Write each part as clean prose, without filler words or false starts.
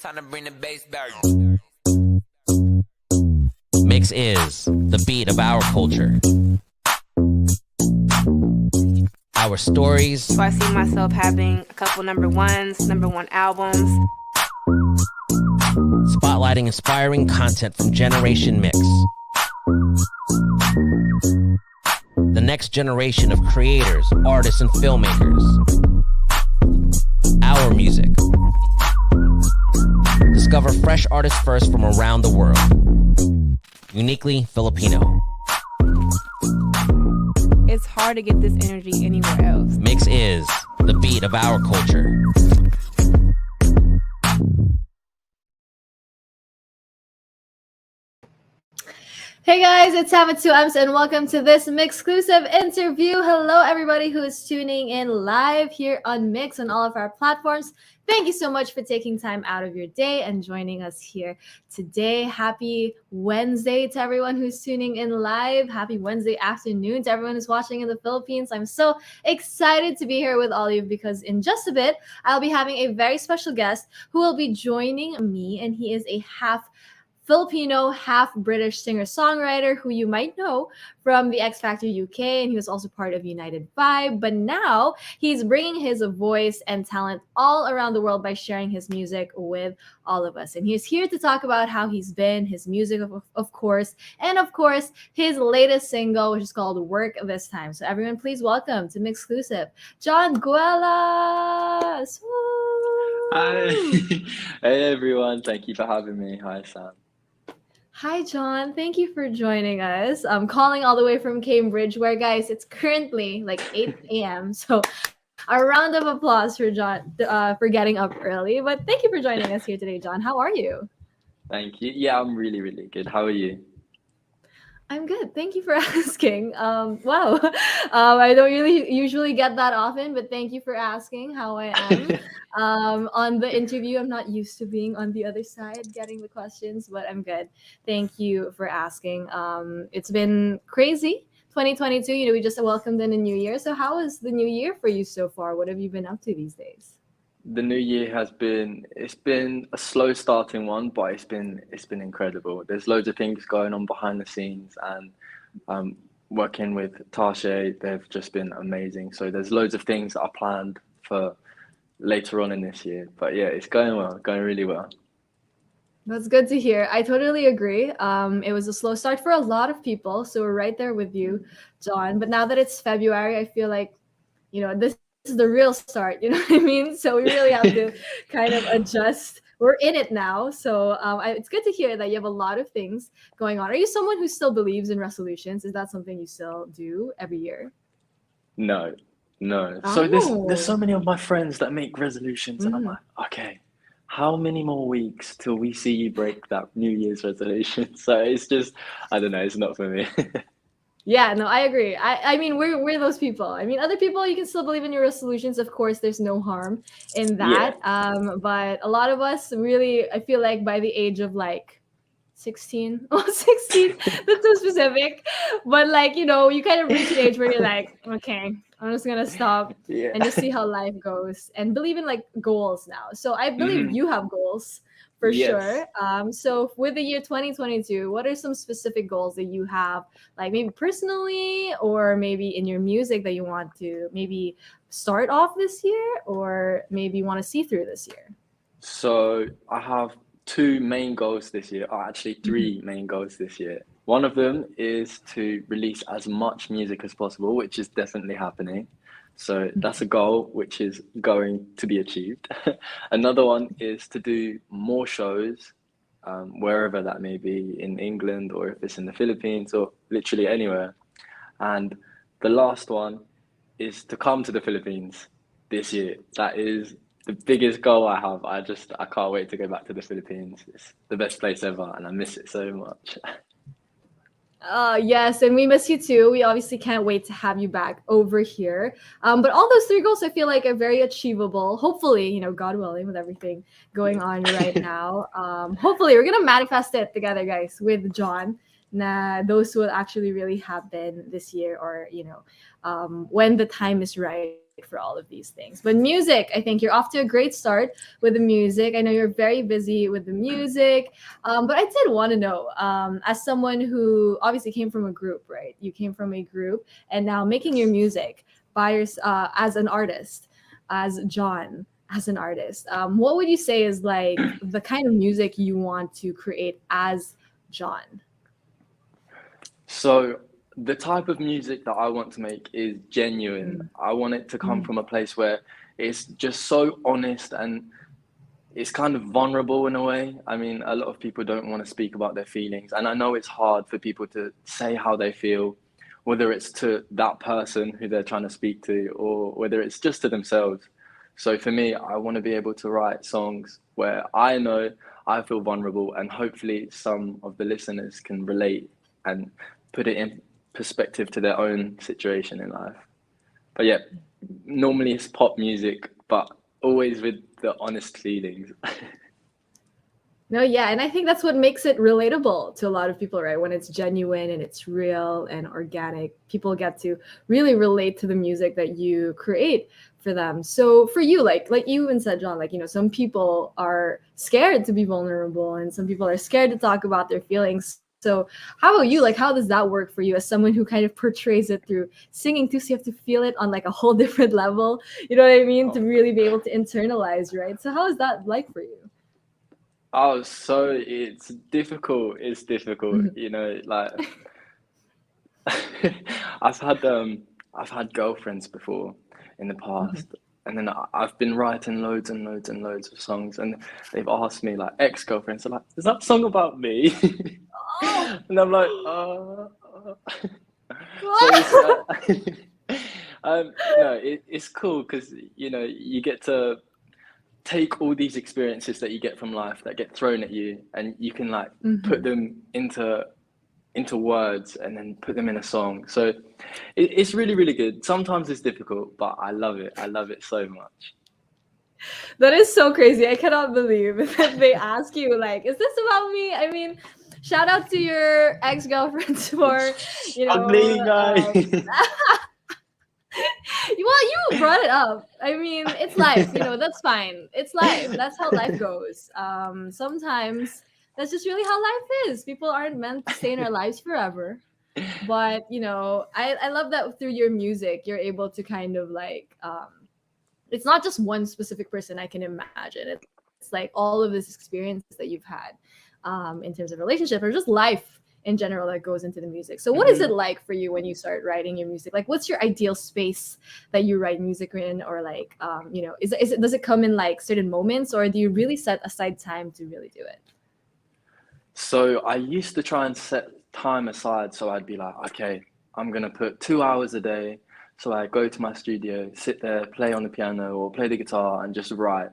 Time to bring the bass back. Mix is the beat of our culture. Our stories. So I see myself having a couple number one albums. Spotlighting inspiring content from Generation Mix. The next generation of creators, artists, and filmmakers. Our music. Discover fresh artists first from around the world. Uniquely Filipino. It's hard to get this energy anywhere else. Mix is the beat of our culture. Hey guys, it's Sam at 2Ms and welcome to this MYXclusive interview. Hello everybody who is tuning in live here on Mix on all of our platforms. Thank you so much for taking time out of your day and joining us here today. Happy Wednesday to everyone who's tuning in live. Happy Wednesday afternoon to everyone who's watching in the Philippines. I'm so excited to be here with all of you because in just a bit, I'll be having a very special guest who will be joining me, and he is a half Filipino, half British singer-songwriter who you might know from the X Factor UK, and he was also part of United Vibe. But now he's bringing his voice and talent all around the world by sharing his music with all of us. And he's here to talk about how he's been, his music, of course, and of course, his latest single, which is called Work This Time. So everyone, please welcome to MYXclusive, Jon Guelas. Woo! Hi. Hey everyone, thank you for having me. Hi Sam. Hi, Jon. Thank you for joining us. I'm calling all the way from Cambridge, where, guys, it's currently like 8 a.m. So a round of applause for Jon for getting up early. But thank you for joining us here today, Jon. How are you? Thank you. Yeah, I'm really, really good. How are you? I'm good. Thank you for asking. Wow. I don't really usually get that often, but thank you for asking how I am. On the interview, I'm not used to being on the other side getting the questions, but I'm good. Thank you for asking. It's been crazy. 2022, we just welcomed in a new year. So how is the new year for you so far? What have you been up to these days? The new year it's been a slow starting one, but it's been incredible. There's loads of things going on behind the scenes, and working with Tasha, they've just been amazing. So there's loads of things that are planned for later on in this year. But yeah, it's going well, going really well. That's good to hear. I totally agree. It was a slow start for a lot of people, so we're right there with you, Jon. But now that it's February, I feel like, this is the real start, you know what I mean? So we really have to kind of adjust. We're in it now. So it's good to hear that you have a lot of things going on. Are you someone who still believes in resolutions? Is that something you still do every year? No. Oh. So there's so many of my friends that make resolutions, and I'm like, okay, how many more weeks till we see you break that New Year's resolution? So it's just, I don't know, it's not for me. Yeah, no, I agree. I mean, we're those people. I mean, other people, you can still believe in your resolutions. Of course, there's no harm in that. Yeah. But a lot of us really, I feel like by the age of like 16, oh, 16, that's so specific. But like, you kind of reach an age where you're like, okay, I'm just gonna stop Yeah. and just see how life goes and believe in like goals now. So I believe you have goals. For Yes. sure. So with the year 2022, what are some specific goals that you have, like maybe personally or maybe in your music that you want to maybe start off this year or maybe want to see through this year? So I have two main goals this year, or actually three main goals this year. One of them is to release as much music as possible, which is definitely happening. So that's a goal which is going to be achieved. Another one is to do more shows, wherever that may be, in England or if it's in the Philippines or literally anywhere. And the last one is to come to the Philippines this year. That is the biggest goal I have. I can't wait to go back to the Philippines. It's the best place ever and I miss it so much. Yes, and we miss you too. We obviously can't wait to have you back over here. But all those three goals I feel like are very achievable. Hopefully, God willing, with everything going on right now. Hopefully, we're gonna manifest it together, guys, with John. Those will actually really happen this year, or when the time is right for all of these things. But music, I think you're off to a great start with the music. I know you're very busy with the music, but I did want to know, as someone who obviously came from a group, right? You came from a group, and now making your music as an artist, as John, as an artist. What would you say is like the kind of music you want to create as John? So the type of music that I want to make is genuine. I want it to come from a place where it's just so honest and it's kind of vulnerable in a way. I mean, a lot of people don't want to speak about their feelings, and I know it's hard for people to say how they feel, whether it's to that person who they're trying to speak to or whether it's just to themselves. So for me, I want to be able to write songs where I know I feel vulnerable, and hopefully some of the listeners can relate and put it in perspective to their own situation in life. But yeah, normally it's pop music, but always with the honest feelings. No, yeah, and I think that's what makes it relatable to a lot of people, right? When it's genuine and it's real and organic, people get to really relate to the music that you create for them. So for you, like you even said, John, some people are scared to be vulnerable, and some people are scared to talk about their feelings. So how about you? Like, how does that work for you as someone who kind of portrays it through singing too? So you have to feel it on like a whole different level. You know what I mean? To really be able to internalize, right? So how is that like for you? Oh, so it's difficult. It's difficult, like I've had girlfriends before in the past, and then I've been writing loads and loads and loads of songs, and they've asked me, like, ex-girlfriends are like, is that song about me? And I'm like, so no, it's cool because you get to take all these experiences that you get from life that get thrown at you, and you can like put them into words and then put them in a song. So it's really, really good. Sometimes it's difficult, but I love it. I love it so much. That is so crazy. I cannot believe that they ask you, like, is this about me? I mean, shout out to your ex-girlfriends for, well, you brought it up. I mean, it's life, that's fine. It's life. That's how life goes. Sometimes that's just really how life is. People aren't meant to stay in our lives forever. But, I love that through your music, you're able to kind of like, it's not just one specific person I can imagine. It's like all of this experience that you've had in terms of relationship or just life in general that goes into the music. So what is it like for you when you start writing your music? Like, what's your ideal space that you write music in? Or like, does it come in like certain moments, or do you really set aside time to really do it? So I used to try and set time aside. So I'd be like, okay, I'm going to put 2 hours a day. So I go to my studio, sit there, play on the piano or play the guitar and just write.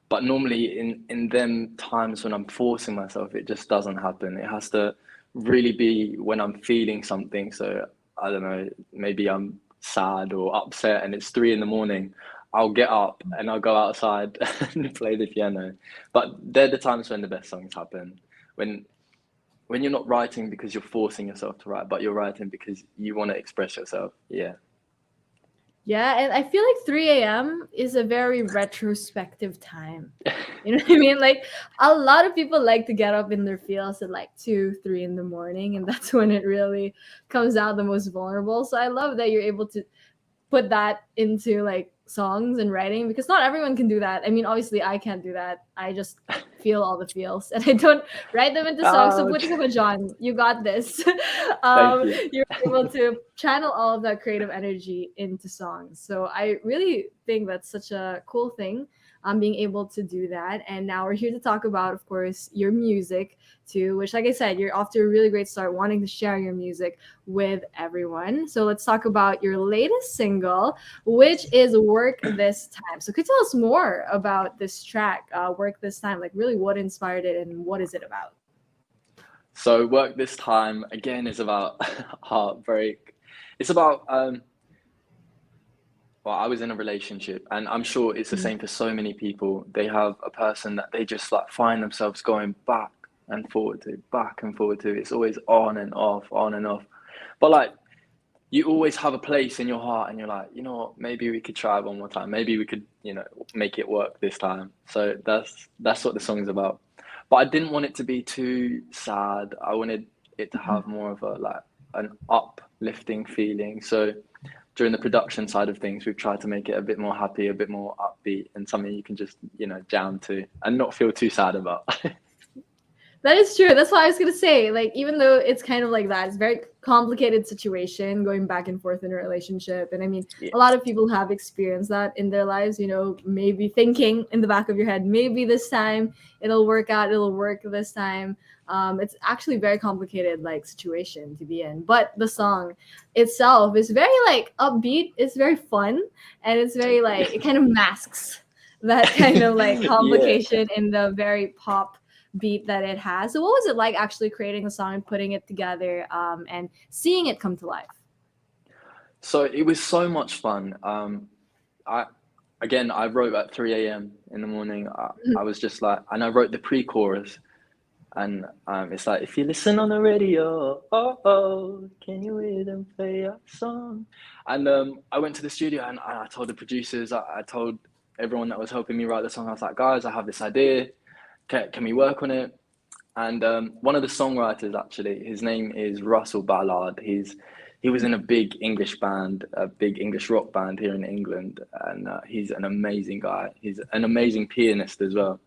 But normally in them times when I'm forcing myself, it just doesn't happen. It has to really be when I'm feeling something. So I don't know, maybe I'm sad or upset and it's 3 a.m. I'll get up and I'll go outside and play the piano. But they're the times when the best songs happen. When you're not writing because you're forcing yourself to write, but you're writing because you want to express yourself. Yeah. Yeah, and I feel like 3 a.m. is a very retrospective time. You know what I mean? Like, a lot of people like to get up in their feels at like 2, 3 in the morning, and that's when it really comes out the most vulnerable. So I love that you're able to put that into like songs and writing, because not everyone can do that. I mean, obviously I can't do that. I just feel all the feels, and I don't write them into songs. So put together, John, you got this. Thank you. You're able to channel all of that creative energy into songs. So I really think that's such a cool thing. Being able to do that. And now we're here to talk about, of course, your music too, which, like I said, you're off to a really great start wanting to share your music with everyone. So let's talk about your latest single, which is Work This Time. So could you tell us more about this track, Work This Time? Like really what inspired it and what is it about? So Work This Time again is about heartbreak. It's about well, I was in a relationship, and I'm sure it's the same for so many people. They have a person that they just like find themselves going back and forward to, back and forward to. It's always on and off, on and off. But like, you always have a place in your heart, and you're like, you know what, maybe we could try one more time. Maybe we could, you know, make it work this time. So that's what the song's about. But I didn't want it to be too sad. I wanted it to have more of a like an uplifting feeling. So during the production side of things, we've tried to make it a bit more happy, a bit more upbeat, and something you can just, you know, jam to and not feel too sad about. That is true. That's what I was gonna say. Like, even though it's kind of like that, it's a very complicated situation going back and forth in a relationship. And I mean, Yeah. a lot of people have experienced that in their lives, you know, maybe thinking in the back of your head, maybe this time it'll work out, it'll work this time. It's actually a very complicated like situation to be in. But the song itself is very like upbeat, it's very fun, and it's very like it kind of masks that kind of like complication in the very pop beat that it has. So what was it like actually creating a song and putting it together and seeing it come to life? So it was so much fun. I wrote at 3 a.m. in the morning. I was just like, and I wrote the pre-chorus, and it's like, if you listen on the radio, can you hear them play a song? And I went to the studio, and I told the producers, I told everyone that was helping me write the song, I was like, guys, I have this idea. Can we work on it? And one of the songwriters, actually, his name is Russell Ballard. He was in a big English band, a big English rock band here in England, and he's an amazing guy. He's an amazing pianist as well.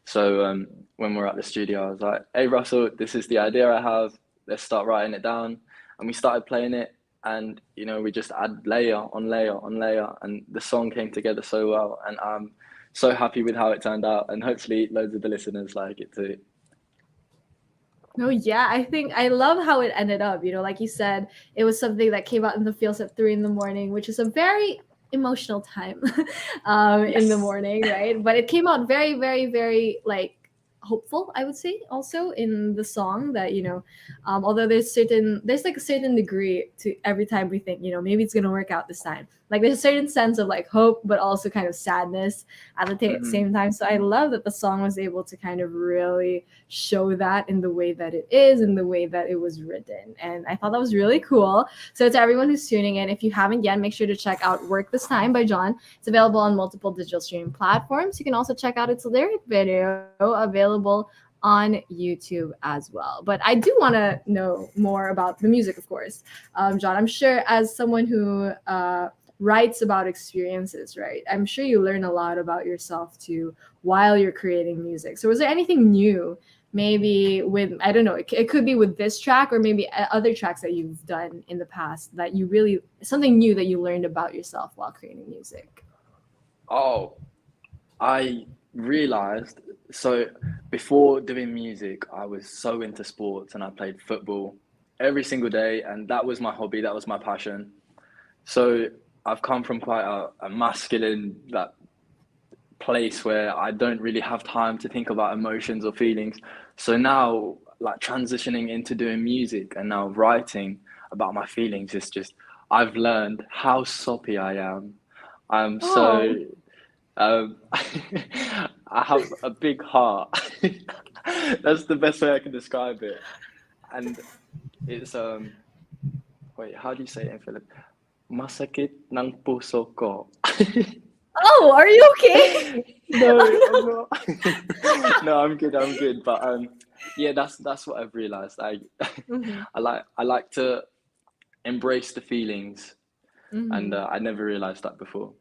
So when we're at the studio, I was like, hey, Russell, this is the idea I have. Let's start writing it down. And we started playing it, and, you know, we just add layer on layer on layer, and the song came together so well. And I'm so happy with how it turned out, and hopefully loads of the listeners like it too. Oh yeah, I think I love how it ended up. You know, like you said, it was something that came out in the fields at 3 a.m, which is a very emotional time in the morning, right? But it came out very, very, very like hopeful, I would say, also in the song that, you know, although there's like a certain degree to every time we think, you know, maybe it's gonna work out this time. Like there's a certain sense of like hope, but also kind of sadness at the same time. So I love that the song was able to kind of really show that in the way that it is, in the way that it was written. And I thought that was really cool. So to everyone who's tuning in, if you haven't yet, make sure to check out Work This Time by Jon. It's available on multiple digital streaming platforms. You can also check out its lyric video available on YouTube as well. But I do want to know more about the music, of course. Jon, I'm sure as someone who writes about experiences, right? I'm sure you learn a lot about yourself too while you're creating music. So was there anything new, maybe with, I don't know, it could be with this track or maybe other tracks that you've done in the past that you really, something new that you learned about yourself while creating music? Oh, I realized, so before doing music, I was so into sports, and I played football every single day, and that was my hobby, that was my passion. So I've come from quite a masculine like place where I don't really have time to think about emotions or feelings. So now, like transitioning into doing music and now writing about my feelings, is just, I've learned how soppy I am. I'm so I have a big heart. That's the best way I can describe it. And it's wait, how do you say it in Philip? Masakit ng puso ko. Oh, are you okay? No, I'm not. No, I'm good. But yeah, that's what I've realized. I like to embrace the feelings, and I never realized that before.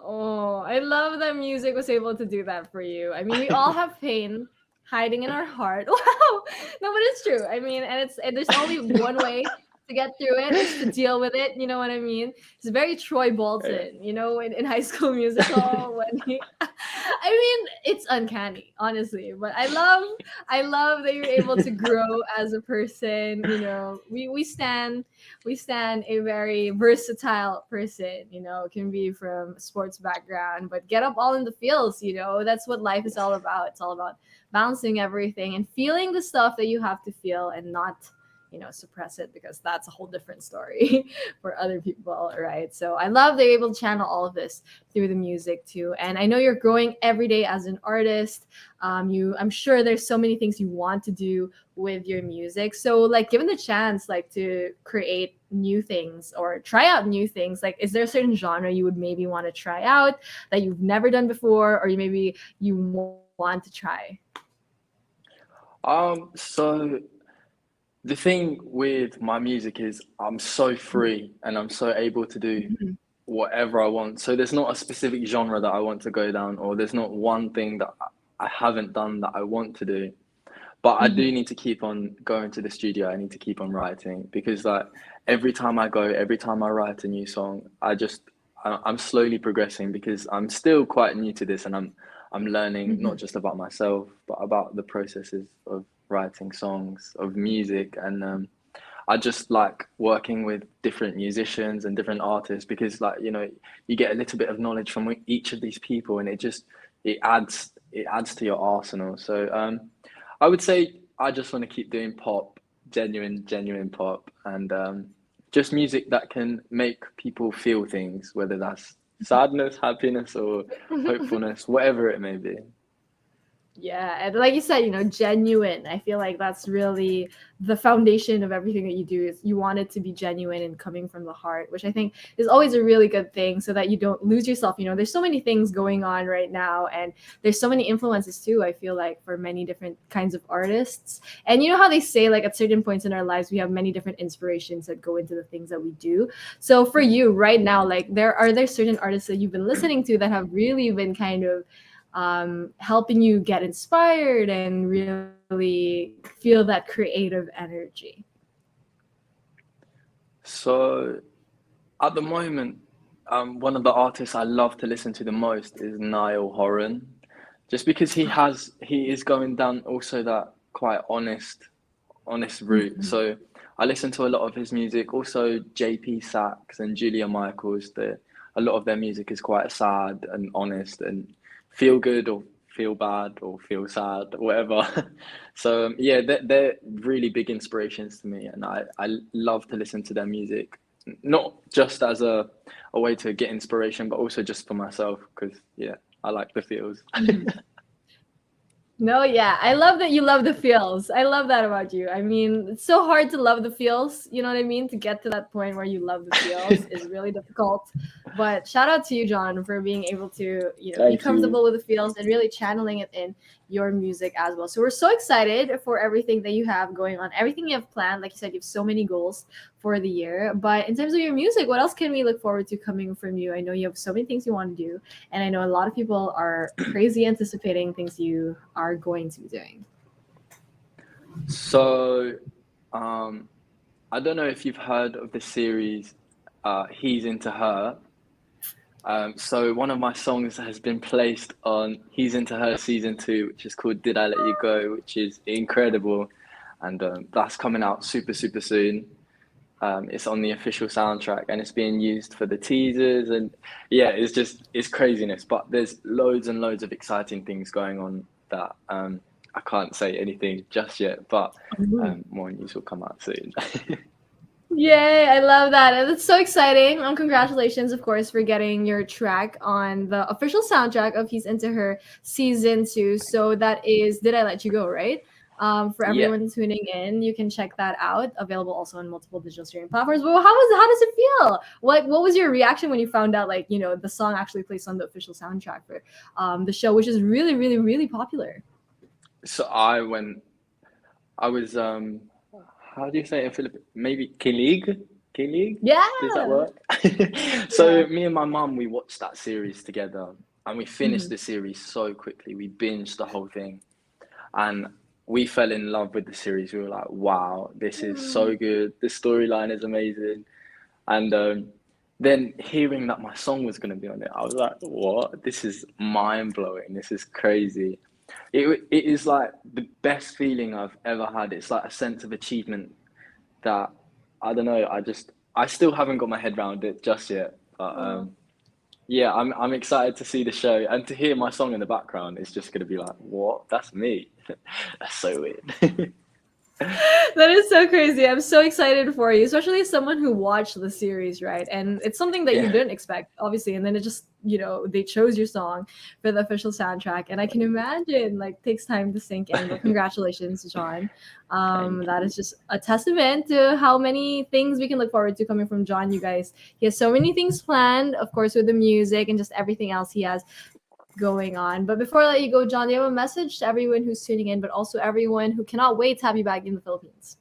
Oh, I love that music was able to do that for you. I mean, we all have pain hiding in our heart. Wow. No, but it's true. I mean, and there's only one way to get through it is to deal with it. You know what I mean? It's very Troy Bolton, you know, in High School Musical when he I mean, it's uncanny, honestly. But I love that you're able to grow as a person. You know, we stand a very versatile person. You know, can be from a sports background, but get up all in the fields. You know, that's what life is all about. It's all about balancing everything and feeling the stuff that you have to feel and not, you know, suppress it, because that's a whole different story for other people, right? So I love they're able to channel all of this through the music too. And I know you're growing every day as an artist. I'm sure there's so many things you want to do with your music. So like, given the chance, like to create new things or try out new things, like is there a certain genre you would maybe want to try out that you've never done before, or you want to try? So the thing with my music is I'm so free and I'm so able to do whatever I want. So there's not a specific genre that I want to go down, or there's not one thing that I haven't done that I want to do. But I do need to keep on going to the studio. I need to keep on writing, because like every time I write a new song, I'm slowly progressing, because I'm still quite new to this, and I'm learning not just about myself, but about the processes of writing songs, of music. And I just like working with different musicians and different artists, because like, you know, you get a little bit of knowledge from each of these people, and it adds to your arsenal. So I would say I just want to keep doing pop, genuine pop, and just music that can make people feel things, whether that's sadness, happiness, or hopefulness, whatever it may be. Yeah, and like you said, you know, genuine. I feel like that's really the foundation of everything that you do, is you want it to be genuine and coming from the heart, which I think is always a really good thing, so that you don't lose yourself. You know, there's so many things going on right now, and there's so many influences too, I feel like, for many different kinds of artists. And you know how they say, like, at certain points in our lives, we have many different inspirations that go into the things that we do. So for you right now, like, are there certain artists that you've been listening to that have really been kind of helping you get inspired and really feel that creative energy? So at the moment, one of the artists I love to listen to the most is Niall Horan, just because he is going down also that quite honest route. So I listen to a lot of his music. Also JP Sachs and Julia Michaels. A lot of their music is quite sad and honest and feel good or feel bad or feel sad, whatever. So yeah, they're really big inspirations to me, and I love to listen to their music, not just as a way to get inspiration, but also just for myself, because yeah, I like the feels. No, yeah. I love that you love the feels. I love that about you. I mean, it's so hard to love the feels, you know what I mean? To get to that point where you love the feels is really difficult. But shout out to you, John, for being able to, you know, be comfortable with the feels and really channeling it in your music as well. So we're so excited for everything that you have going on, everything you have planned. Like you said, you have so many goals for the year. But in terms of your music, what else can we look forward to coming from you? I know you have so many things you want to do, and I know a lot of people are crazy anticipating things you are going to be doing. So I don't know if you've heard of the series He's Into Her. So one of my songs has been placed on He's Into Her season 2, which is called Did I Let You Go, which is incredible. And that's coming out super soon. It's on the official soundtrack, and it's being used for the teasers, and yeah, it's craziness. But there's loads and loads of exciting things going on that I can't say anything just yet, but more news will come out soon. Yay, I love that. And it's so exciting. Congratulations, of course, for getting your track on the official soundtrack of He's Into Her season 2. So that is Did I Let You Go, right? For everyone tuning in, you can check that out. Available also on multiple digital streaming platforms. But how does it feel? What was your reaction when you found out, like, you know, the song actually placed on the official soundtrack for the show, which is really popular? So I was how do you say it in Philippines? Maybe Kilig? Yeah. Does that work? So me and my mum, we watched that series together. and we finished the series so quickly. We binged the whole thing, and we fell in love with the series. We were like, wow, this is so good. The storyline is amazing. And then hearing that my song was going to be on it, I was like, what? This is mind blowing. This is crazy. It is like the best feeling I've ever had. It's like a sense of achievement that, I don't know, I still haven't got my head around it just yet. But yeah, I'm excited to see the show, and to hear my song in the background. It's just going to be like, what? That's me. That's so weird. That is so crazy. I'm so excited for you, especially as someone who watched the series, right? And it's something that you Yeah. didn't expect, obviously. And then it just, they chose your song for the official soundtrack. And I can imagine, like, takes time to sink in. But congratulations, John. That is just a testament to how many things we can look forward to coming from John, you guys. He has so many things planned, of course, with the music and just everything else he has going on. But before I let you go, John, do you have a message to everyone who's tuning in, but also everyone who cannot wait to have you back in the Philippines?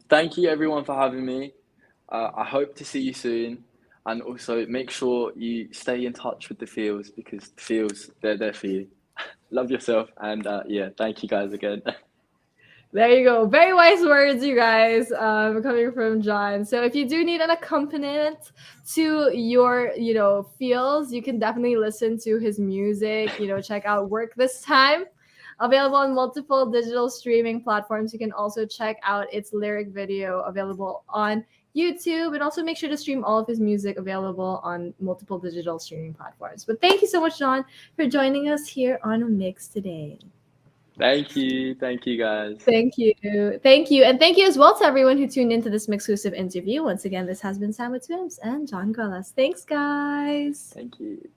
Thank you everyone for having me. I hope to see you soon, and also make sure you stay in touch with the Feels, because the Feels, they're there for you. Love yourself, and yeah, thank you guys again. There you go. Very wise words, you guys, coming from John. So if you do need an accompaniment to your, feels, you can definitely listen to his music. Check out Work This Time. Available on multiple digital streaming platforms. You can also check out its lyric video available on YouTube, and also make sure to stream all of his music available on multiple digital streaming platforms. But thank you so much, John, for joining us here on Mix today. Thank you guys. Thank you. Thank you. And thank you as well to everyone who tuned into this MYXclusive interview. Once again, this has been Sam with Swims and Jon Guelas. Thanks, guys. Thank you.